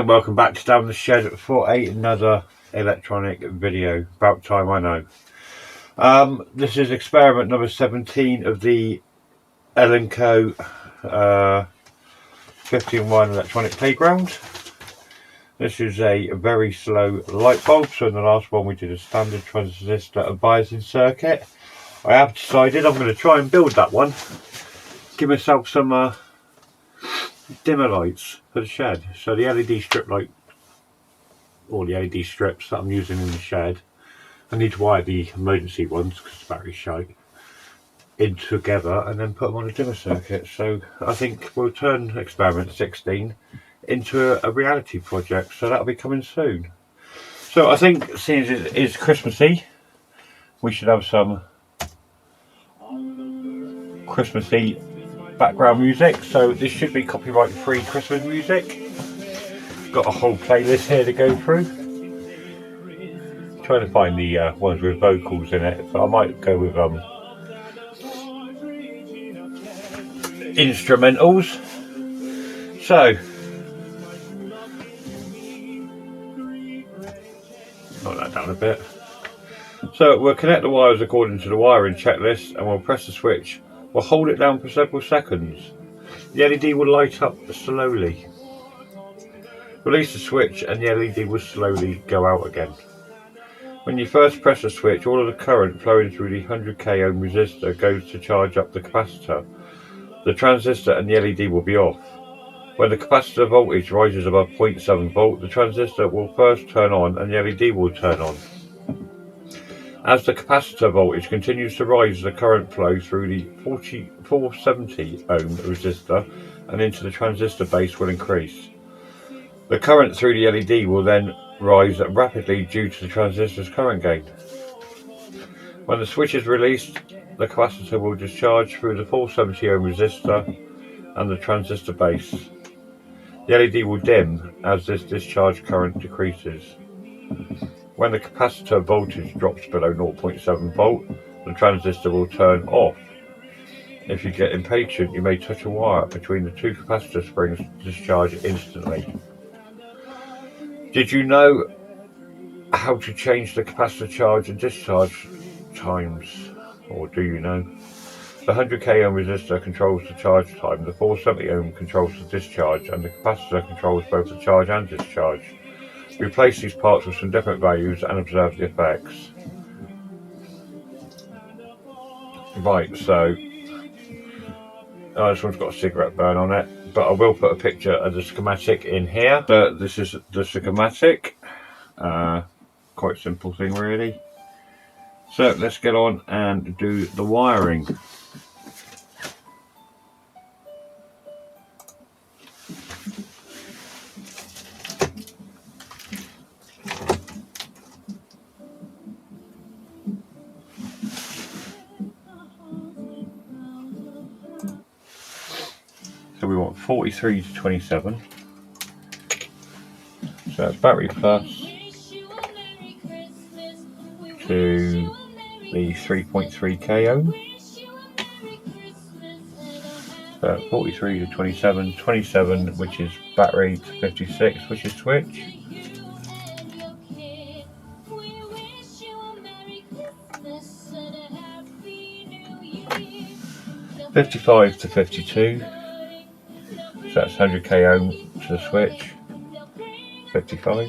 and welcome back to Down the Shed for another electronic video. About time, I know. This is experiment number 17 of the elenco 15-1 electronic playground. This is a very slow light bulb. So in the last one we did a standard transistor and biasing circuit. I have decided I'm going to try and build that one. Give myself some dimmer lights for the shed. So the LED strip light, or the LED strips that I'm using in the shed, I need to wire the emergency ones because the battery's shite in together and then put them on a dimmer circuit. So I think we'll turn experiment 16 into a reality project, so that'll be coming soon. So I think, seeing as it is Christmassy, we should have some Christmassy background music. So this should be copyright free Christmas music. Got a whole playlist here to go through. Trying to find the ones with vocals in it, but I might go with instrumentals. So knock that down a bit. So we'll connect the wires according to the wiring checklist, and we'll press the switch. We'll hold it down for several seconds. The LED will light up slowly. Release the switch and the LED will slowly go out again. When you first press the switch, all of the current flowing through the 100k ohm resistor goes to charge up the capacitor. The transistor and the LED will be off. When the capacitor voltage rises above 0.7 volt, the transistor will first turn on and the LED will turn on. As the capacitor voltage continues to rise, the current flow through the 470 ohm resistor and into the transistor base will increase. The current through the LED will then rise rapidly due to the transistor's current gain. When the switch is released, the capacitor will discharge through the 470 ohm resistor and the transistor base. The LED will dim as this discharge current decreases. When the capacitor voltage drops below 0.7 volt, the transistor will turn off. If you get impatient, you may touch a wire between the two capacitor springs to discharge instantly. Did you know how to change the capacitor charge and discharge times? Or do you know? The 100k ohm resistor controls the charge time, the 470 ohm controls the discharge, and the capacitor controls both the charge and discharge. Replace these parts with some different values and observe the effects. Right, so this one's got a cigarette burn on it, but I will put a picture of the schematic in here. So this is the schematic. Quite simple thing really. So let's get on and do the wiring. So we want 43 to 27. So that's battery plus to the 3.3k ohm. So 43 to 27, 27 which is battery to 56 which is switch. $55 to 52. So that's 100k ohm to the switch, 55.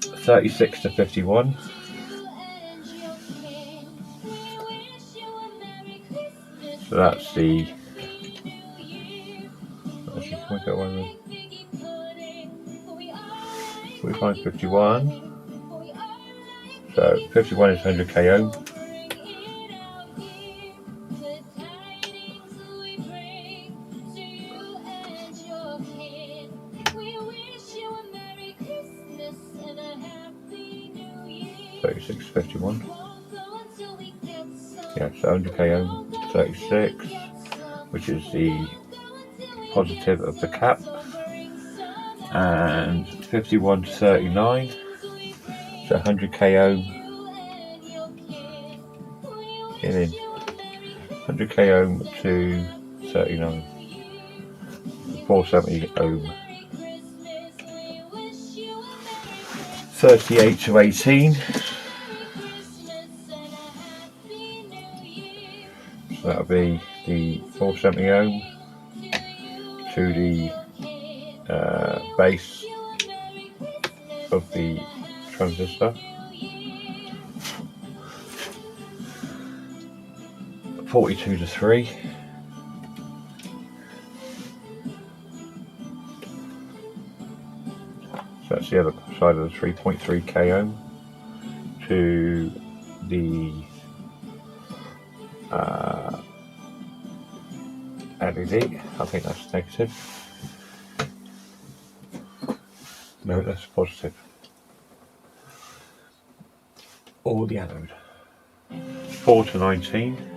$36 to 51. So that's the 45, 51. So 51 is 100k ohm. $36.51. Yeah, so 100k ohm, 36, which is the positive of the cap, and 51 to 39, so 100k ohm, get in, 100k ohm to 39. 470 ohm. 38 to 18. So that'll be the 470 ohm to the base of the transistor. 42 to 3. So that's the other side of the 3.3 k ohm to the LED. I think that's negative. No, that's positive. Or the anode. 4 to 19.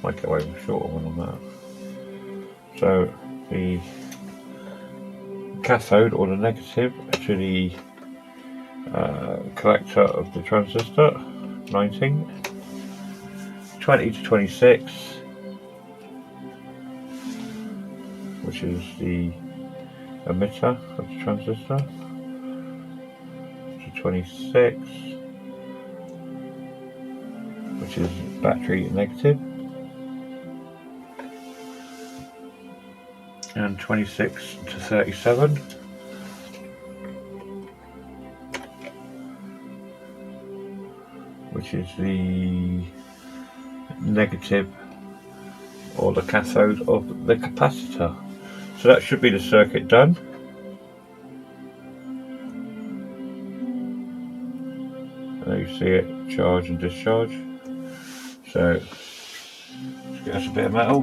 Might get away with a shorter one on that. So the cathode or the negative to the collector of the transistor, 19. 20 to 26, which is the emitter of the transistor, to 26, which is battery negative, and 26 to 37, which is the negative or the cathode of the capacitor. So that should be the circuit done. There you see it, charge and discharge. So let's get us a bit of metal.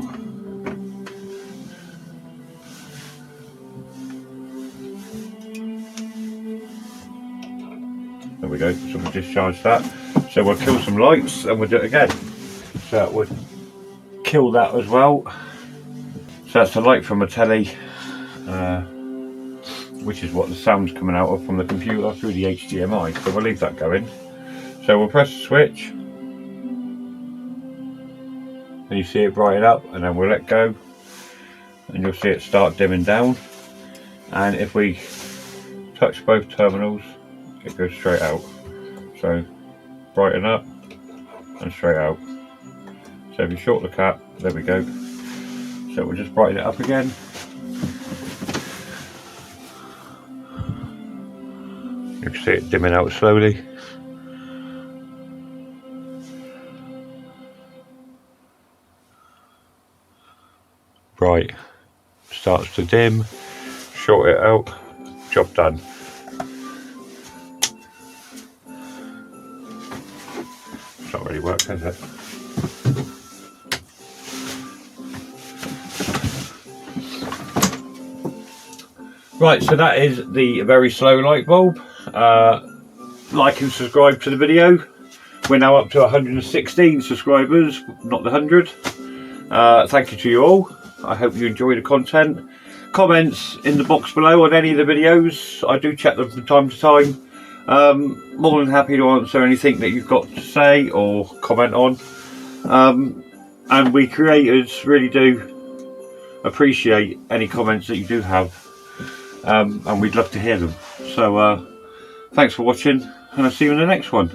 There we go, so we'll discharge that. So we'll kill some lights and we'll do it again. So that would kill that as well. So that's the light from a telly, which is what the sound's coming out of from the computer through the HDMI. So we'll leave that going. So we'll press the switch, and you see it brighten up, and then we'll let go, and you'll see it start dimming down. And if we touch both terminals, it goes straight out. So brighten up and straight out. So if you short the cap, there we go. So we'll just brighten it up again. You can see it dimming out slowly. Bright, starts to dim, short it out, job done. It's not really worked, has it? Right, so that is the very slow light bulb. Like and subscribe to the video. We're now up to 116 subscribers, not the 100. Thank you to you all. I hope you enjoy the content. Comments in the box below on any of the videos. I do check them from time to time. More than happy to answer anything that you've got to say or comment on. And we creators really do appreciate any comments that you do have. And we'd love to hear them. So thanks for watching, and I'll see you in the next one.